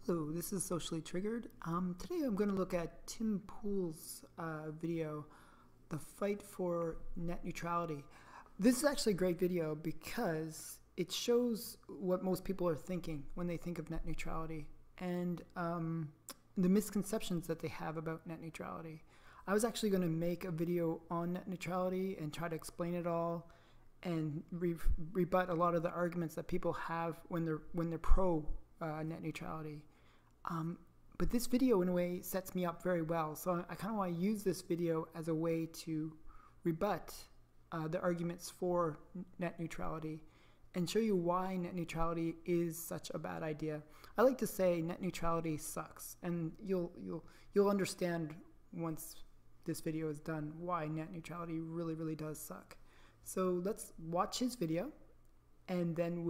Hello, this is Socially Triggered. Today I'm going to look at Tim Pool's video, The Fight for Net Neutrality. This is actually a great video because it shows what most people are thinking when they think of net neutrality and the misconceptions that they have about net neutrality. I was actually going to make a video on net neutrality and try to explain it all and rebut a lot of the arguments that people have when they're pro net neutrality. But this video in a way sets me up very well, so I kind of want to use this video as a way to rebut the arguments for net neutrality and show you why net neutrality is such a bad idea. I like to say net neutrality sucks, and you'll understand once this video is done why net neutrality really does suck. So let's watch his video, and then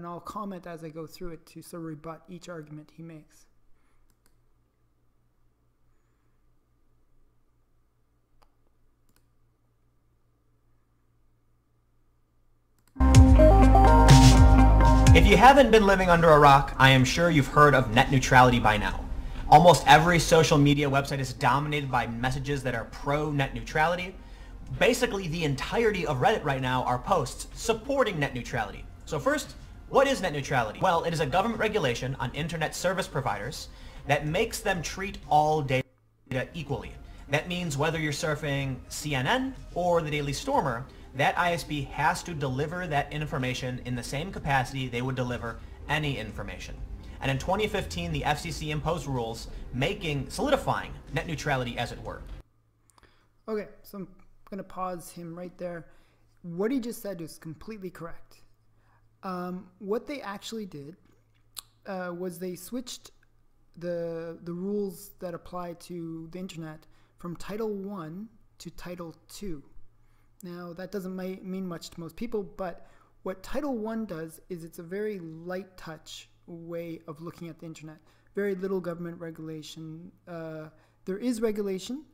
I'll comment as I go through it to sort of rebut each argument he makes. If you haven't been living under a rock, I am sure you've heard of net neutrality by now. Almost every social media website is dominated by messages that are pro net neutrality. Basically, the entirety of Reddit right now are posts supporting net neutrality. So first, what is net neutrality? Well, it is a government regulation on internet service providers that makes them treat all data equally. That means whether you're surfing CNN or the Daily Stormer, that ISP has to deliver that information in the same capacity they would deliver any information. And in 2015, the FCC imposed rules solidifying net neutrality, as it were. Okay, so I'm going to pause him right there. What he just said is completely correct. What they actually did was they switched the rules that apply to the internet from Title I to Title II. Now, that doesn't mean much to most people, but what Title I does is it's a very light touch way of looking at the internet. Very little government regulation. There is regulation,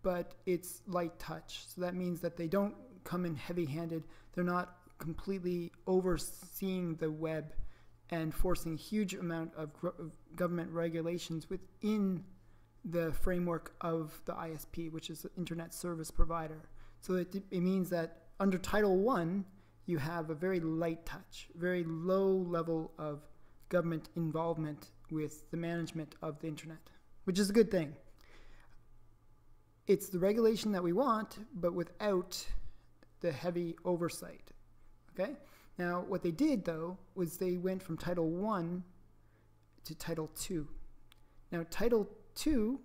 but it's light touch. So that means that they don't come in heavy-handed. They're not completely overseeing the web and forcing a huge amount of government regulations within the framework of the ISP, which is the Internet Service Provider. So it means that under Title I, you have a very light touch, very low level of government involvement with the management of the internet, which is a good thing. It's the regulation that we want, but without the heavy oversight. Okay? Now, what they did, though, was they went from Title I to Title II. Now, Title II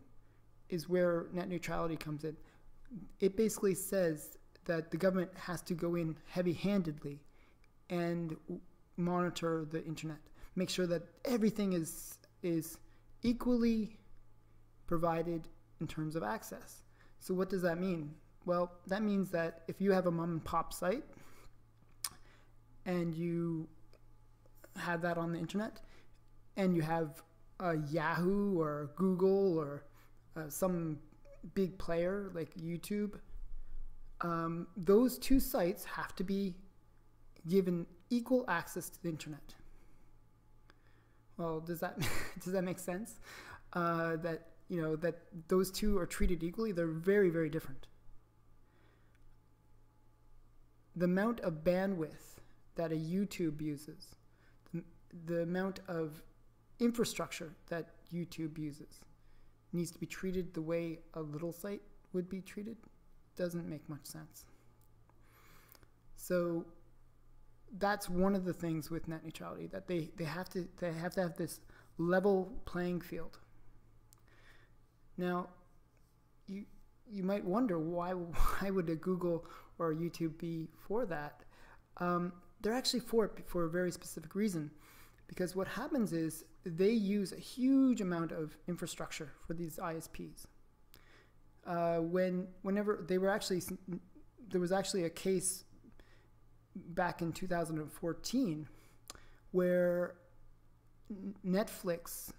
is where net neutrality comes in. It basically says that the government has to go in heavy-handedly and monitor the internet, make sure that everything is equally provided in terms of access. So what does that mean? Well, that means that if you have a mom and pop site and you have that on the internet and you have a Yahoo or Google or some big player like YouTube, those two sites have to be given equal access to the internet. Well, does that make sense? That those two are treated equally? They're very different. The amount of bandwidth that a YouTube uses, the amount of infrastructure that YouTube uses, needs to be treated the way a little site would be treated. Doesn't make much sense. So that's one of the things with net neutrality, that they have to have this level playing field. Now, you might wonder why would a Google or a YouTube be for that? They're actually for it for a very specific reason, because what happens is they use a huge amount of infrastructure for these ISPs. Whenever there was actually a case back in 2014 where Netflix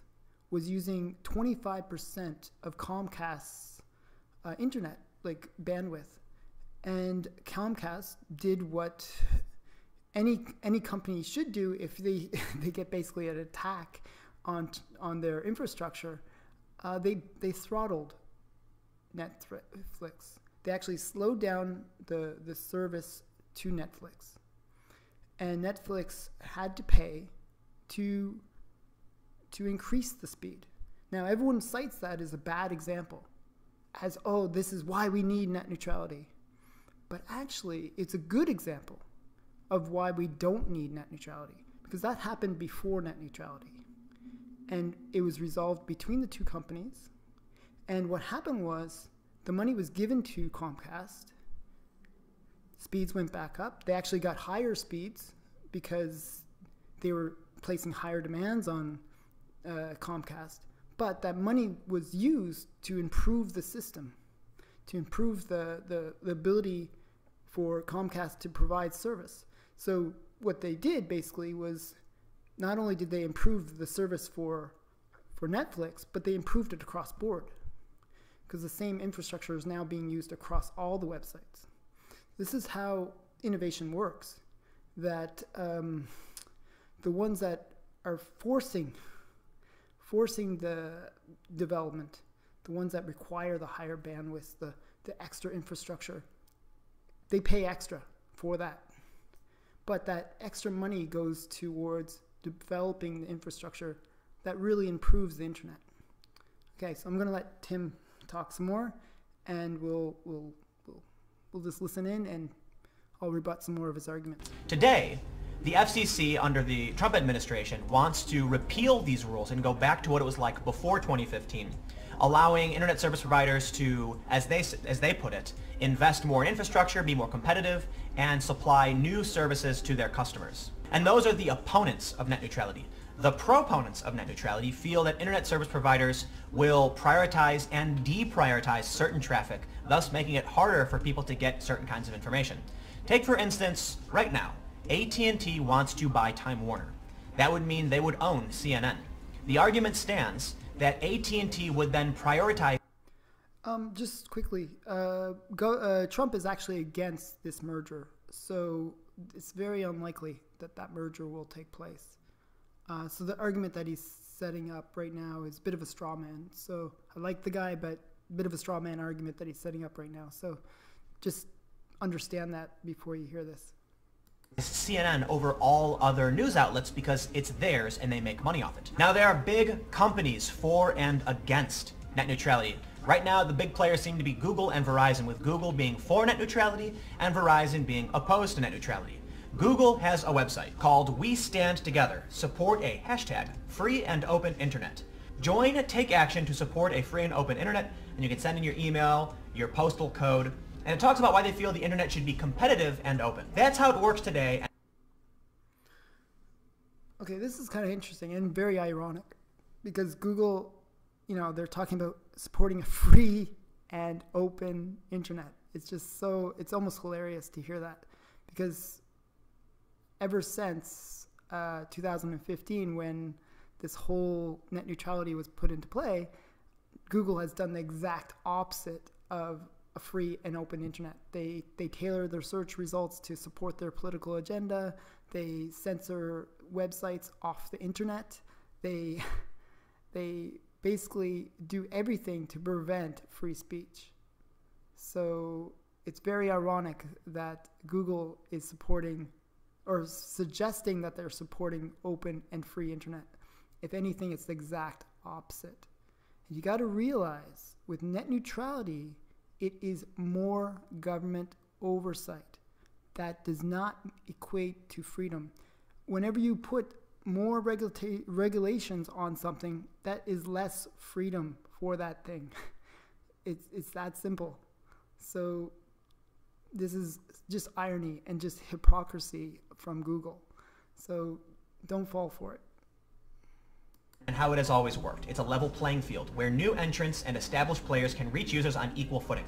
was using 25% of Comcast's internet bandwidth, and Comcast did what any company should do if they get basically an attack on their infrastructure, they throttled Netflix. They actually slowed down the service to Netflix, and Netflix had to pay to increase the speed. Now everyone cites that as a bad example, as, oh, this is why we need net neutrality. But actually, it's a good example of why we don't need net neutrality, because that happened before net neutrality. And it was resolved between the two companies. And what happened was the money was given to Comcast. Speeds went back up. They actually got higher speeds because they were placing higher demands on Comcast. But that money was used to improve the system, to improve the ability for Comcast to provide service. So what they did basically was, not only did they improve the service for Netflix, but they improved it across board, because the same infrastructure is now being used across all the websites. This is how innovation works, that the ones that are forcing the development, the ones that require the higher bandwidth, the extra infrastructure, they pay extra for that. But that extra money goes towards developing the infrastructure that really improves the internet. Okay, so I'm going to let Tim talk some more, and we'll just listen in, and I'll rebut some more of his arguments. Today, the FCC under the Trump administration wants to repeal these rules and go back to what it was like before 2015, allowing internet service providers to, as they put it, invest more in infrastructure, be more competitive, and supply new services to their customers. And those are the opponents of net neutrality. The proponents of net neutrality feel that internet service providers will prioritize and deprioritize certain traffic, thus making it harder for people to get certain kinds of information. Take, for instance, right now, AT&T wants to buy Time Warner. That would mean they would own CNN. The argument stands that AT&T would then prioritize... Just quickly, Trump is actually against this merger, so it's very unlikely that that merger will take place. So the argument that he's setting up right now is a bit of a straw man. So I like the guy, but a bit of a straw man argument that he's setting up right now. So just understand that before you hear this. CNN over all other news outlets because it's theirs and they make money off it. Now, there are big companies for and against net neutrality. Right now, the big players seem to be Google and Verizon, with Google being for net neutrality and Verizon being opposed to net neutrality. Google has a website called We Stand Together. Support a hashtag free and open internet. Join, take action to support a free and open internet, and you can send in your email, your postal code, and it talks about why they feel the internet should be competitive and open. That's how it works today. Okay, this is kind of interesting and very ironic, because Google, they're talking about supporting a free and open internet. It's just so, it's almost hilarious to hear that, because ever since 2015, when this whole net neutrality was put into play, Google has done the exact opposite of a free and open internet. They tailor their search results to support their political agenda. They censor websites off the internet. They basically do everything to prevent free speech. So it's very ironic that Google is supporting or suggesting that they're supporting open and free internet. If anything, it's the exact opposite. And you got to realize, with net neutrality, it is more government oversight. That does not equate to freedom. Whenever you put more regulations on something, that is less freedom for that thing. It's that simple. So this is just irony and just hypocrisy from Google. So don't fall for it. And how it has always worked. It's a level playing field where new entrants and established players can reach users on equal footing.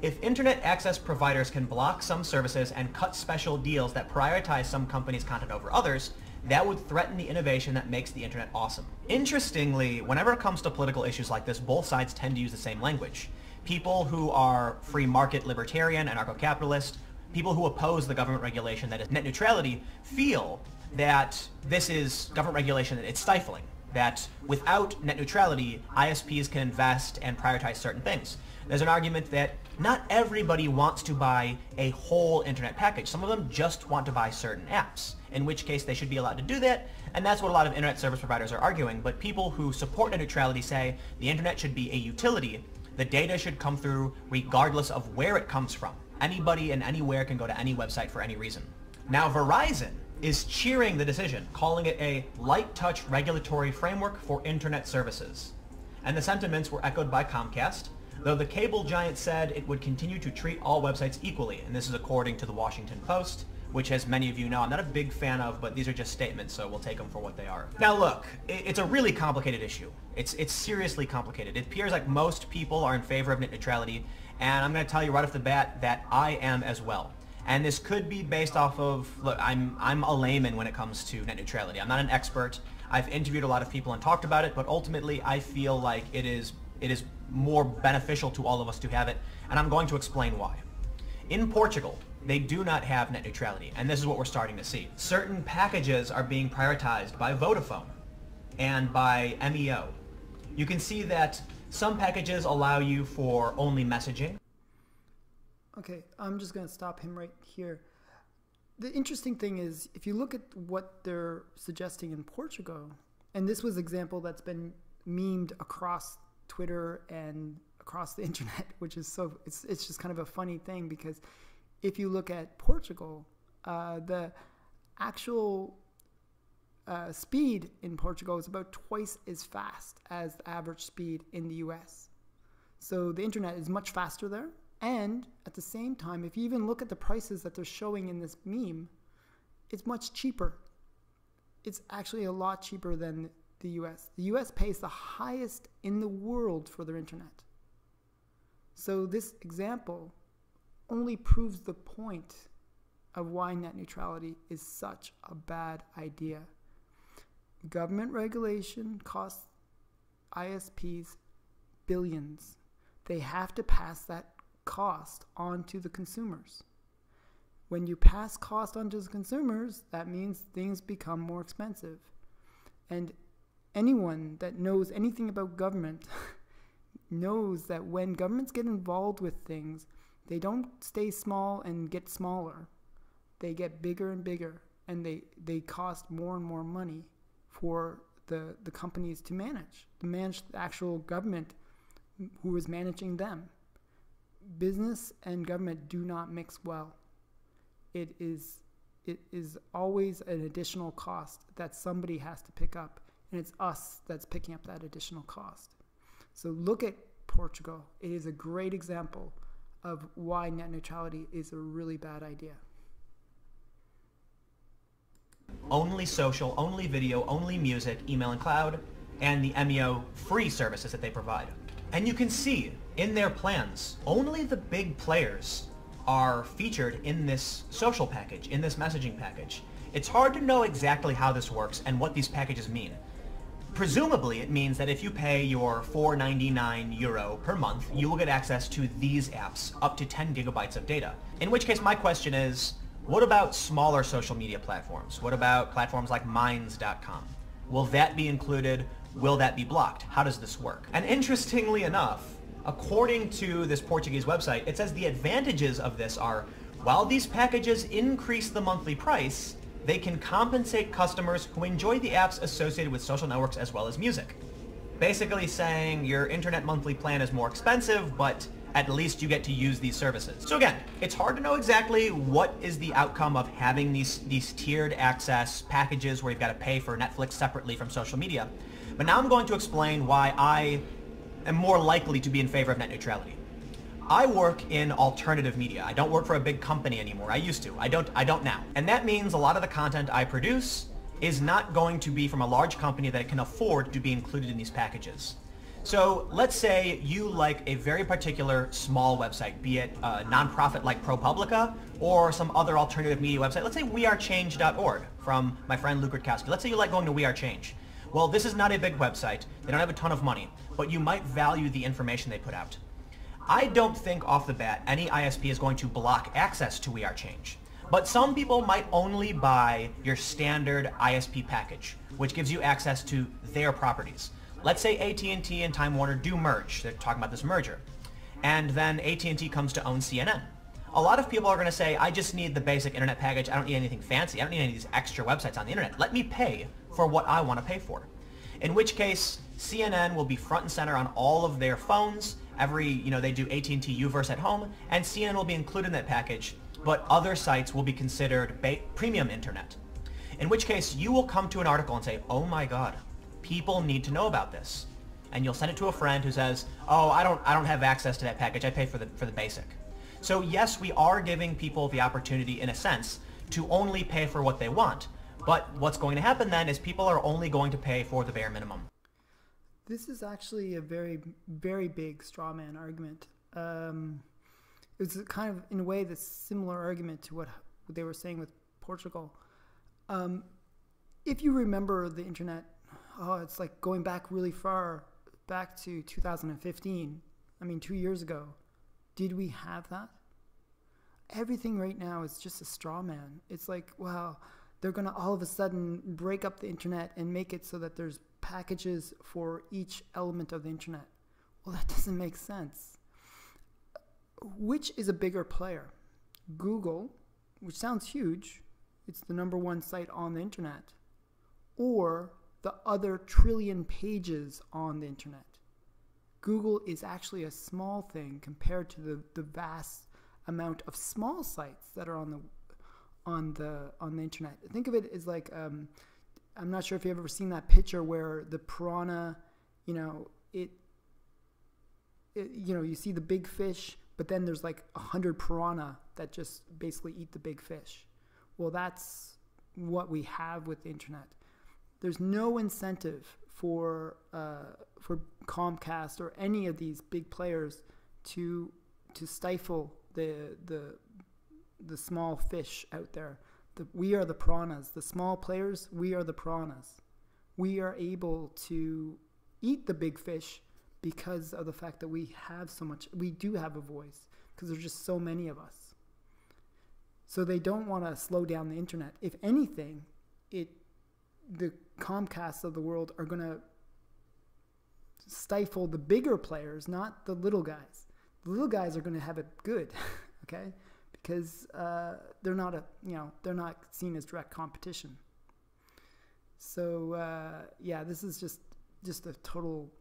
If internet access providers can block some services and cut special deals that prioritize some companies' content over others, that would threaten the innovation that makes the internet awesome. Interestingly, whenever it comes to political issues like this, both sides tend to use the same language. People who are free market libertarian, anarcho-capitalist, people who oppose the government regulation that is net neutrality, feel that this is government regulation, that it's stifling. that without net neutrality, ISPs can invest and prioritize certain things. There's an argument that not everybody wants to buy a whole internet package. Some of them just want to buy certain apps, in which case they should be allowed to do that, and that's what a lot of internet service providers are arguing. But people who support net neutrality say the internet should be a utility. The data should come through regardless of where it comes from. Anybody and anywhere can go to any website for any reason. Now Verizon is cheering the decision, calling it a light touch regulatory framework for internet services. And the sentiments were echoed by Comcast, though the cable giant said it would continue to treat all websites equally, and this is according to the Washington Post, which, as many of you know, I'm not a big fan of, but these are just statements, so we'll take them for what they are. Now look, it's a really complicated issue. It's seriously complicated. It appears like most people are in favor of net neutrality, and I'm going to tell you right off the bat that I am as well. And this could be based off of, look, I'm a layman when it comes to net neutrality. I'm not an expert. I've interviewed a lot of people and talked about it, but ultimately I feel like it is more beneficial to all of us to have it, and I'm going to explain why. In Portugal, they do not have net neutrality, and this is what we're starting to see. Certain packages are being prioritized by Vodafone and by MEO. You can see that some packages allow you for only messaging. Okay, I'm just going to stop him right here. The interesting thing is, if you look at what they're suggesting in Portugal, and this was an example that's been memed across Twitter and across the internet, which is it's just kind of a funny thing, because if you look at Portugal, the actual speed in Portugal is about twice as fast as the average speed in the US. So the internet is much faster there. And at the same time, if you even look at the prices that they're showing in this meme, it's much cheaper. It's actually a lot cheaper than the US. The US pays the highest in the world for their internet. So this example only proves the point of why net neutrality is such a bad idea. Government regulation costs ISPs billions. They have to pass that cost on to the consumers. When you pass cost on to the consumers, that means things become more expensive. And anyone that knows anything about government knows that when governments get involved with things, they don't stay small and get smaller. They get bigger and bigger, and they cost more and more money for the companies to manage the actual government who is managing them. Business and government do not mix well. It is always an additional cost that somebody has to pick up, and it's us that's picking up that additional cost. So look at Portugal. It is a great example of why net neutrality is a really bad idea. Only social, only video, only music, email and cloud, and the MEO free services that they provide. And you can see in their plans, only the big players are featured in this social package, in this messaging package. It's hard to know exactly how this works and what these packages mean. Presumably, it means that if you pay your €4.99 per month, you will get access to these apps, up to 10 gigabytes of data. In which case, my question is, what about smaller social media platforms? What about platforms like Minds.com? Will that be included? Will that be blocked? How does this work? And interestingly enough, according to this Portuguese website, it says the advantages of this are, while these packages increase the monthly price, they can compensate customers who enjoy the apps associated with social networks as well as music. Basically saying your internet monthly plan is more expensive, but at least you get to use these services. So again, it's hard to know exactly what is the outcome of having these tiered access packages where you've got to pay for Netflix separately from social media. But now I'm going to explain why I am more likely to be in favor of net neutrality. I work in alternative media. I don't work for a big company anymore. I used to. I don't now. And that means a lot of the content I produce is not going to be from a large company that can afford to be included in these packages. So let's say you like a very particular small website, be it a nonprofit like ProPublica or some other alternative media website. Let's say wearechange.org from my friend Luke Rutkowski. Let's say you like going to We Are Change. Well, this is not a big website. They don't have a ton of money, but you might value the information they put out. I don't think off the bat any ISP is going to block access to We Are Change. But some people might only buy your standard ISP package, which gives you access to their properties. Let's say AT&T and Time Warner do merge. They're talking about this merger. And then AT&T comes to own CNN. A lot of people are going to say, I just need the basic internet package. I don't need anything fancy. I don't need any of these extra websites on the internet. Let me pay for what I want to pay for. In which case, CNN will be front and center on all of their phones. They do AT&T Uverse at home, and CNN will be included in that package, but other sites will be considered premium internet. In which case, you will come to an article and say, oh my God, people need to know about this. And you'll send it to a friend who says, oh, I don't have access to that package. I pay for the basic. So yes, we are giving people the opportunity, in a sense, to only pay for what they want. But what's going to happen then is people are only going to pay for the bare minimum. This is actually a very, very big straw man argument. It's kind of, in a way, the similar argument to what they were saying with Portugal. If you remember the internet, it's like going back really far, back to 2015. 2 years ago. Did we have that? Everything right now is just a straw man. It's like, well, they're going to all of a sudden break up the internet and make it so that there's packages for each element of the internet. Well, that doesn't make sense. Which is a bigger player? Google, which sounds huge, it's the #1 site on the internet, or the other trillion pages on the internet? Google is actually a small thing compared to the vast amount of small sites that are on the internet. Think of it as like, I'm not sure if you've ever seen that picture where the piranha, you see the big fish, but then there's like 100 piranha that just basically eat the big fish. Well, that's what we have with the internet. There's no incentive for Comcast or any of these big players to stifle the small fish out there. We are the piranhas. The small players, we are the piranhas. We are able to eat the big fish because of the fact that we do have a voice, because there's just so many of us. So they don't want to slow down the internet. If anything, the Comcasts of the world are going to stifle the bigger players, not the little guys. The little guys are going to have it good, okay? Because they're not seen as direct competition. So this is just a total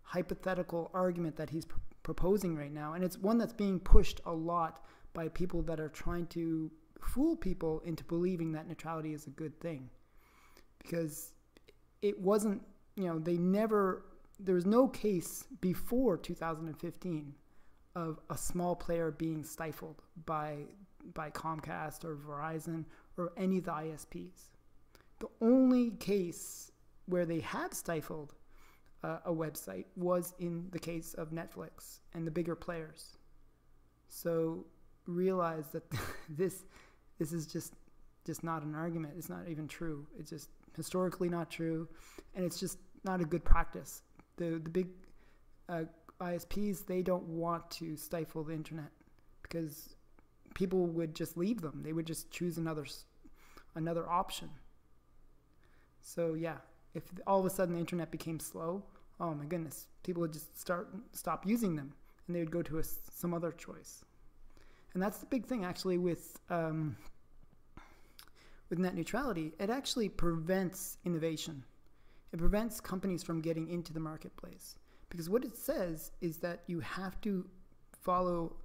hypothetical argument that he's proposing right now, and it's one that's being pushed a lot by people that are trying to fool people into believing that neutrality is a good thing. Because it wasn't, there was no case before 2015 of a small player being stifled by Comcast or Verizon or any of the ISPs. The only case where they have stifled a website was in the case of Netflix and the bigger players. So realize that this is just not an argument. It's not even true. It's just historically not true, and it's just not a good practice. The big ISPs, they don't want to stifle the internet because people would just leave them. They would just choose another option. So yeah, if all of a sudden the internet became slow, oh my goodness, people would just stop using them, and they would go to some other choice. And that's the big thing actually with net neutrality. It actually prevents innovation. It prevents companies from getting into the marketplace, because what it says is that you have to follow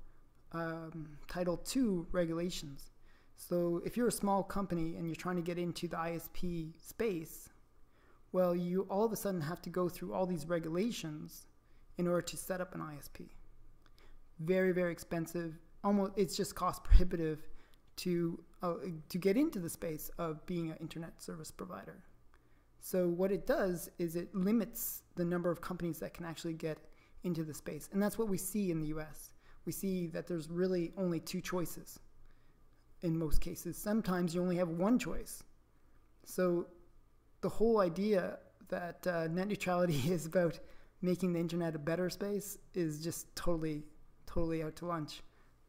Title II regulations. So if you're a small company and you're trying to get into the ISP space, well, you all of a sudden have to go through all these regulations in order to set up an ISP. Very, very expensive. It's just cost prohibitive to get into the space of being an internet service provider. So what it does is it limits the number of companies that can actually get into the space. And that's what we see in the US. We see that there's really only two choices in most cases. Sometimes you only have one choice. So the whole idea that net neutrality is about making the internet a better space is just totally out to lunch.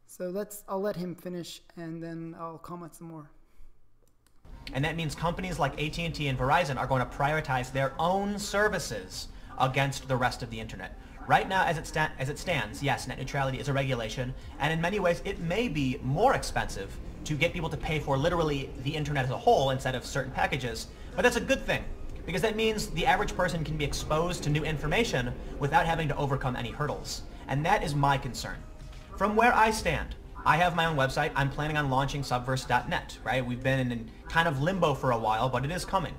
So I'll let him finish and then I'll comment some more. And that means companies like AT&T and Verizon are going to prioritize their own services against the rest of the internet. Right now, as it stands, yes, net neutrality is a regulation, and in many ways it may be more expensive to get people to pay for literally the internet as a whole instead of certain packages, but that's a good thing, because that means the average person can be exposed to new information without having to overcome any hurdles. And that is my concern. From where I stand, I have my own website. I'm planning on launching subverse.net, right? We've been in kind of limbo for a while, but it is coming.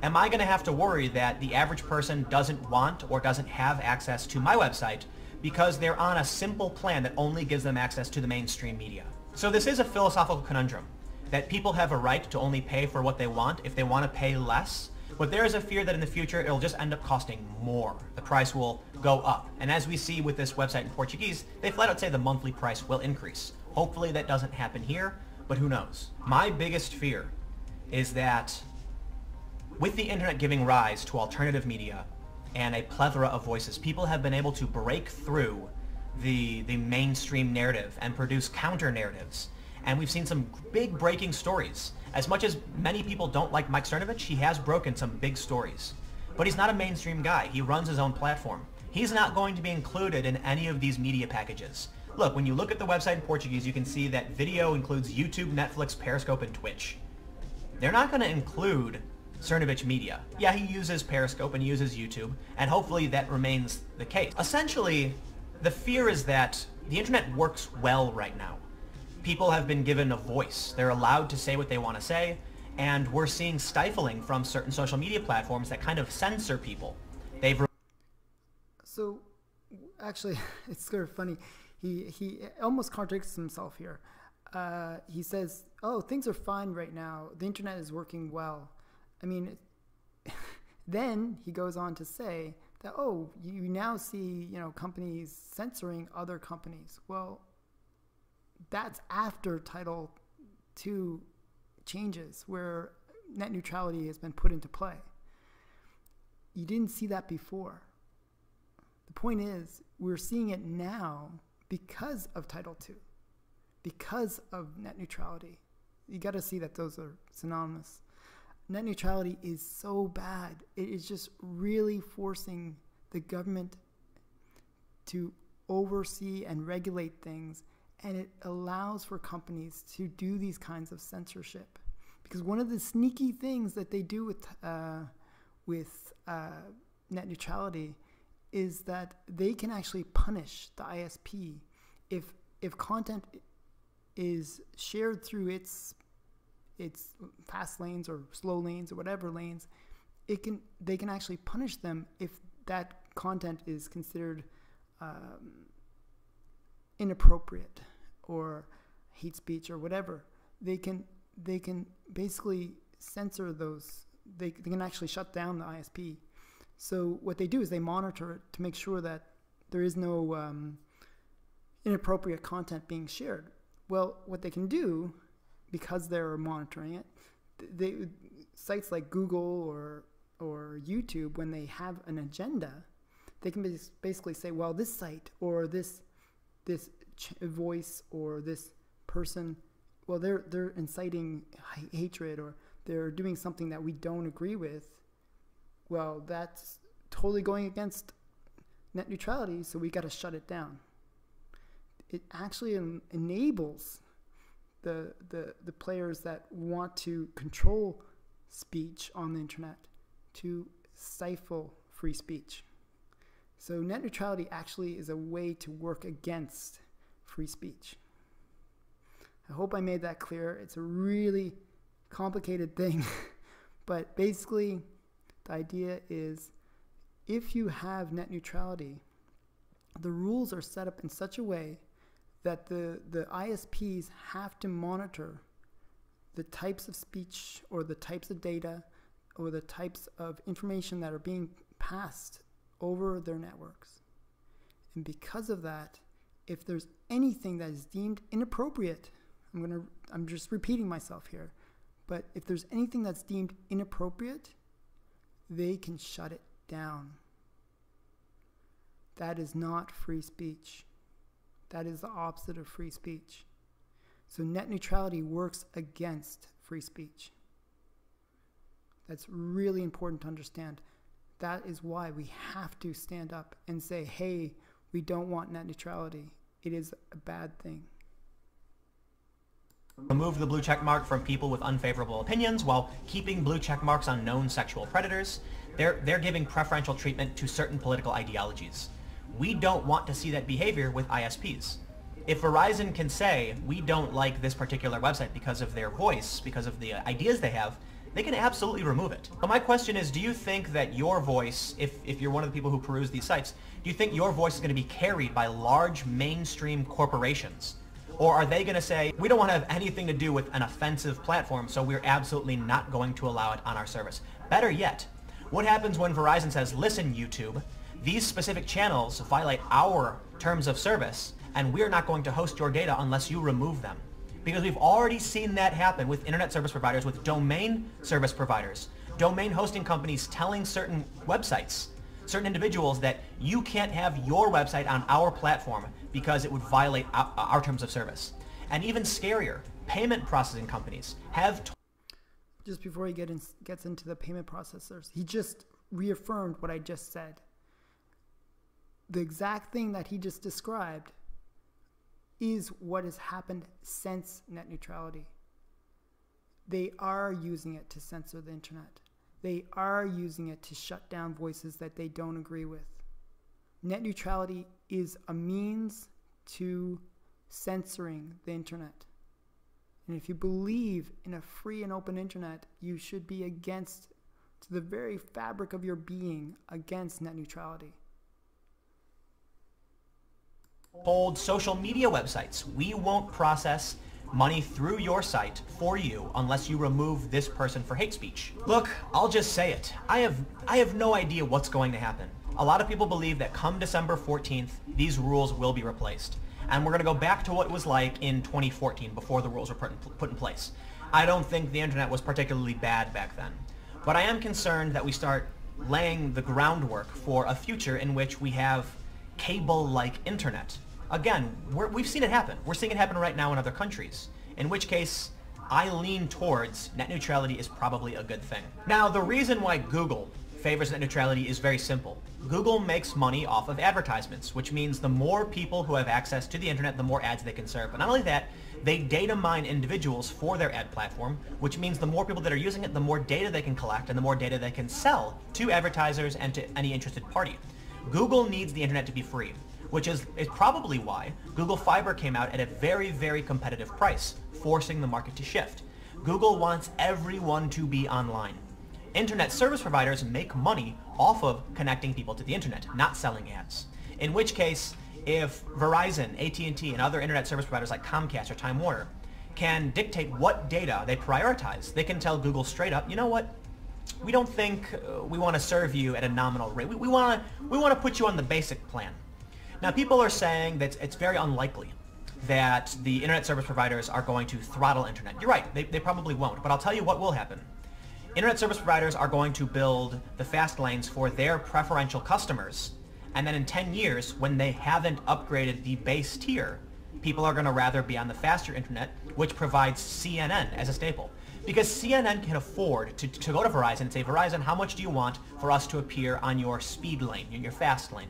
Am I going to have to worry that the average person doesn't want or doesn't have access to my website because they're on a simple plan that only gives them access to the mainstream media? So this is a philosophical conundrum, that people have a right to only pay for what they want if they want to pay less, but there is a fear that in the future it'll just end up costing more. The price will go up. And as we see with this website in Portuguese, they flat out say the monthly price will increase. Hopefully that doesn't happen here, but who knows? My biggest fear is that with the internet giving rise to alternative media and a plethora of voices, people have been able to break through the mainstream narrative and produce counter narratives. And we've seen some big breaking stories. As much as many people don't like Mike Cernovich, he has broken some big stories. But he's not a mainstream guy. He runs his own platform. He's not going to be included in any of these media packages. Look, when you look at the website in Portuguese, you can see that video includes YouTube, Netflix, Periscope, and Twitch. They're not going to include Cernovich Media. Yeah, he uses Periscope and he uses YouTube, and hopefully that remains the case. Essentially, the fear is that the internet works well right now. People have been given a voice. They're allowed to say what they want to say, and we're seeing stifling from certain social media platforms that kind of censor people. So, actually, it's sort of funny. He almost contradicts himself here. He says, oh, things are fine right now. The internet is working well. I mean, then he goes on to say that, oh, you now see, companies censoring other companies. Well, that's after Title II changes where net neutrality has been put into play. You didn't see that before. The point is, we're seeing it now because of Title II, because of net neutrality. You got to see that those are synonymous. Net neutrality is so bad. It is just really forcing the government to oversee and regulate things, and it allows for companies to do these kinds of censorship. Because one of the sneaky things that they do with net neutrality is that they can actually punish the ISP if content is shared through its fast lanes or slow lanes or whatever lanes. They can actually punish them if that content is considered inappropriate or hate speech or whatever. They can basically censor those. They can actually shut down the ISP. So what they do is they monitor it to make sure that there is no inappropriate content being shared. Well, what they can do, because they're monitoring it, sites like Google or YouTube, when they have an agenda, they can basically say, well, this site or this voice or this person, well, they're inciting hatred or they're doing something that we don't agree with. Well, that's totally going against net neutrality, so we got to shut it down. It actually enables the players that want to control speech on the internet to stifle free speech. So net neutrality actually is a way to work against free speech. I hope I made that clear. It's a really complicated thing, but basically the idea is if you have net neutrality, the rules are set up in such a way that the ISPs have to monitor the types of speech or the types of data or the types of information that are being passed over their networks. And because of that, if there's anything that is deemed inappropriate, I'm just repeating myself here, but if there's anything that's deemed inappropriate, they can shut it down. That is not free speech. That is the opposite of free speech. So net neutrality works against free speech. That's really important to understand. That is why we have to stand up and say, hey, we don't want net neutrality. It is a bad thing. Remove the blue check mark from people with unfavorable opinions while keeping blue check marks on known sexual predators. They're giving preferential treatment to certain political ideologies. We don't want to see that behavior with ISPs. If Verizon can say, we don't like this particular website because of their voice, because of the ideas they have, they can absolutely remove it. But my question is, do you think that your voice, if you're one of the people who peruse these sites, do you think your voice is going to be carried by large mainstream corporations? Or are they going to say, we don't want to have anything to do with an offensive platform, so we're absolutely not going to allow it on our service? Better yet, what happens when Verizon says, listen, YouTube, these specific channels violate our terms of service, and we're not going to host your data unless you remove them? Because we've already seen that happen with internet service providers, with domain service providers, domain hosting companies telling certain websites, certain individuals that you can't have your website on our platform because it would violate our terms of service. And even scarier, payment processing companies have... Just before he gets into the payment processors, he just reaffirmed what I just said. The exact thing that he just described is what has happened since net neutrality. They are using it to censor the internet. They are using it to shut down voices that they don't agree with. Net neutrality is a means to censoring the internet. And if you believe in a free and open internet, you should be against, to the very fabric of your being, against net neutrality. Told social media websites, we won't process money through your site for you unless you remove this person for hate speech. Look, I'll just say it. I have no idea what's going to happen. A lot of people believe that come December 14th, these rules will be replaced. And we're going to go back to what it was like in 2014 before the rules were put in place. I don't think the internet was particularly bad back then. But I am concerned that we start laying the groundwork for a future in which we have cable-like internet. Again, we've seen it happen. We're seeing it happen right now in other countries, in which case I lean towards net neutrality is probably a good thing. Now, the reason why Google favors net neutrality is very simple. Google makes money off of advertisements, which means the more people who have access to the internet, the more ads they can serve. But not only that, they data mine individuals for their ad platform, which means the more people that are using it, the more data they can collect and the more data they can sell to advertisers and to any interested party. Google needs the internet to be free, which is probably why Google Fiber came out at a very, very competitive price, forcing the market to shift. Google wants everyone to be online. Internet service providers make money off of connecting people to the internet, not selling ads. In which case, if Verizon, AT&T, and other internet service providers like Comcast or Time Warner can dictate what data they prioritize, they can tell Google straight up, you know what? We don't think we want to serve you at a nominal rate. We want to put you on the basic plan. Now, people are saying that it's very unlikely that the internet service providers are going to throttle internet. You're right, they probably won't, but I'll tell you what will happen. Internet service providers are going to build the fast lanes for their preferential customers, and then in 10 years, when they haven't upgraded the base tier, people are going to rather be on the faster internet, which provides CNN as a staple. Because CNN can afford to go to Verizon and say, Verizon, how much do you want for us to appear on your speed lane, in your fast lane?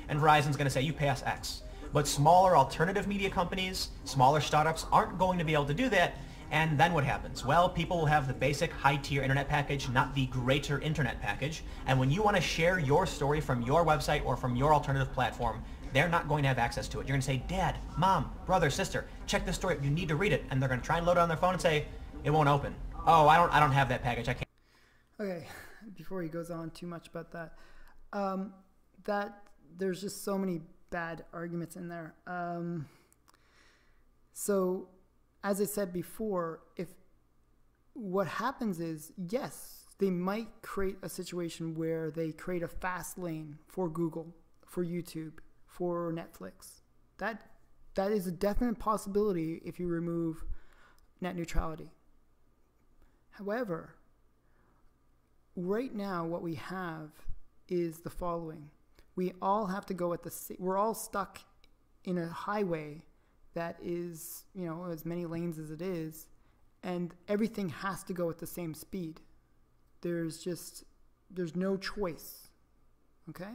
And Verizon's going to say, you pay us X. But smaller alternative media companies, smaller startups aren't going to be able to do that. And then what happens? Well, people will have the basic high-tier internet package, not the greater internet package. And when you want to share your story from your website or from your alternative platform, they're not going to have access to it. You're going to say, Dad, Mom, brother, sister, check this story. You need to read it. And they're going to try and load it on their phone and say, it won't open. Oh, I don't have that package. I can't. Okay, before he goes on too much about that, there's just so many bad arguments in there. So, as I said before, if what happens is, yes, they might create a situation where they create a fast lane for Google, for YouTube, for Netflix. That is a definite possibility if you remove net neutrality. However, right now what we have is the following. We all have to go at we're all stuck in a highway that is, you know, as many lanes as it is, and everything has to go at the same speed. There's no choice, okay?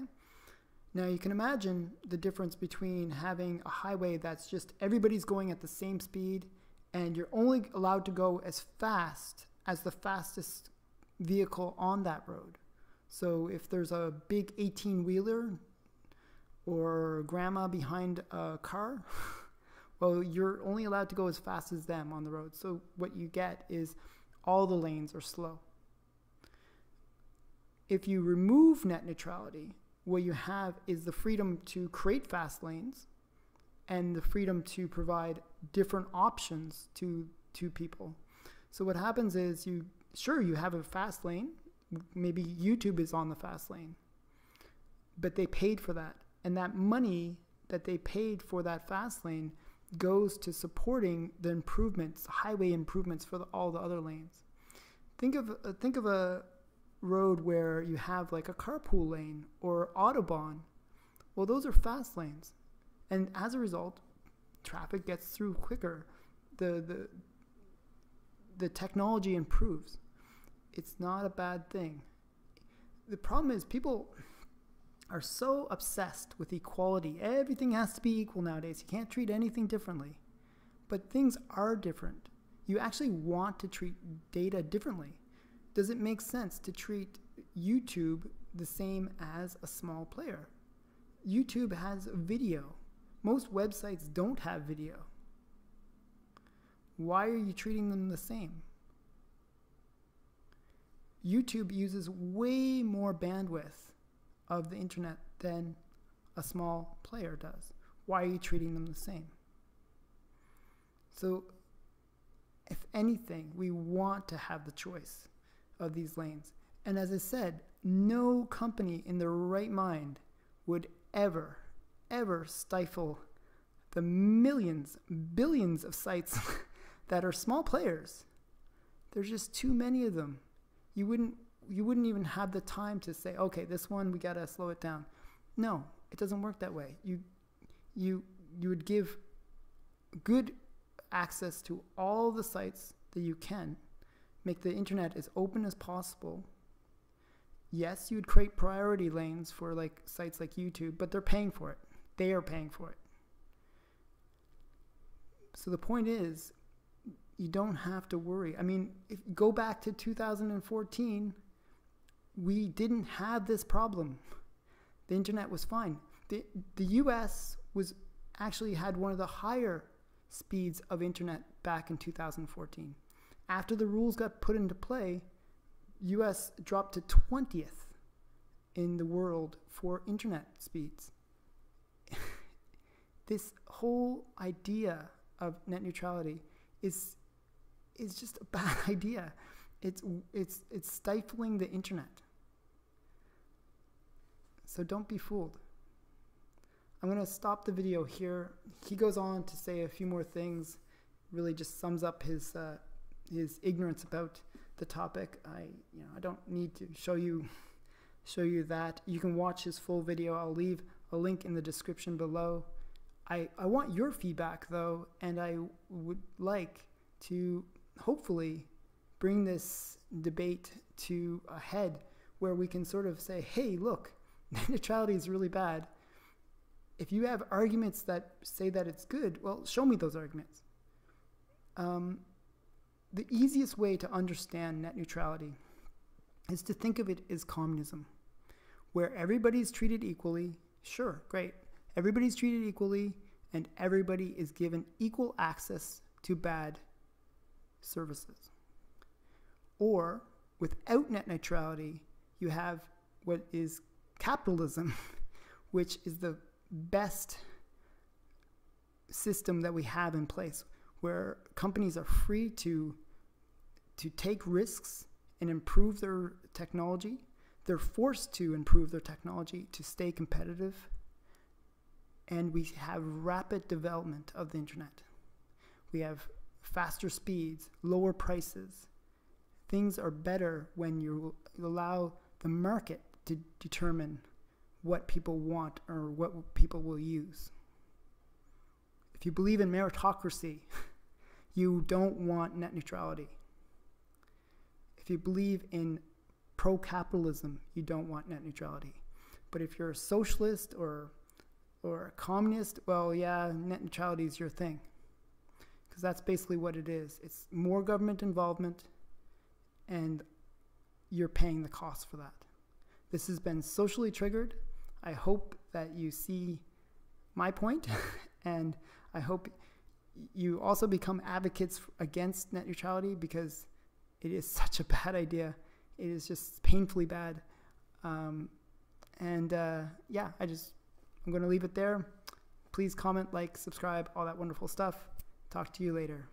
Now you can imagine the difference between having a highway that's just everybody's going at the same speed and you're only allowed to go as fast as the fastest vehicle on that road. So if there's a big 18-wheeler or grandma behind a car, well, you're only allowed to go as fast as them on the road. So what you get is all the lanes are slow. If you remove net neutrality, what you have is the freedom to create fast lanes and the freedom to provide different options to people. So what happens is you have a fast lane. Maybe YouTube is on the fast lane, but they paid for that. And that money that they paid for that fast lane goes to supporting the improvements, highway improvements for all the other lanes. Think of a road where you have like a carpool lane or Autobahn. Well, those are fast lanes. And as a result, traffic gets through quicker. The technology improves. It's not a bad thing. The problem is people are so obsessed with equality. Everything has to be equal nowadays. You can't treat anything differently. But things are different. You actually want to treat data differently. Does it make sense to treat YouTube the same as a small player? YouTube has video. Most websites don't have video. Why are you treating them the same? YouTube uses way more bandwidth of the internet than a small player does. Why are you treating them the same? So, if anything, we want to have the choice of these lanes. And as I said, no company in their right mind would ever stifle the millions, billions of sites that are small players. There's just too many of them. You wouldn't even have the time to say, okay, this one we gotta slow it down. No, it doesn't work that way. You would give good access to all the sites that you can, make the internet as open as possible. Yes, you would create priority lanes for like sites like YouTube, but they're paying for it. They are paying for it. So the point is, you don't have to worry. I mean, if you go back to 2014, we didn't have this problem. The internet was fine. The US actually had one of the higher speeds of internet back in 2014. After the rules got put into play, US dropped to 20th in the world for internet speeds. This whole idea of net neutrality is just a bad idea. It's stifling the internet. So don't be fooled. I'm going to stop the video here. He goes on to say a few more things. Really just sums up his ignorance about the topic. I don't need to show you that. You can watch his full video. I'll leave a link in the description below. I want your feedback though, and I would like to hopefully bring this debate to a head where we can sort of say, hey, look, net neutrality is really bad. If you have arguments that say that it's good, well, show me those arguments. The easiest way to understand net neutrality is to think of it as communism, where everybody's treated equally. Sure, great. Everybody's treated equally, and everybody is given equal access to bad services. Or, without net neutrality, you have what is capitalism, which is the best system that we have in place, where companies are free to take risks and improve their technology. They're forced to improve their technology to stay competitive. And we have rapid development of the internet. We have faster speeds, lower prices. Things are better when you allow the market to determine what people want or what people will use. If you believe in meritocracy, you don't want net neutrality. If you believe in pro-capitalism, you don't want net neutrality. But if you're a socialist or a communist, well, yeah, net neutrality is your thing. Because that's basically what it is. It's more government involvement, and you're paying the cost for that. This has been Socially Triggered. I hope that you see my point, and I hope you also become advocates against net neutrality, because it is such a bad idea. It is just painfully bad. Yeah, I'm going to leave it there. Please comment, like, subscribe, all that wonderful stuff. Talk to you later.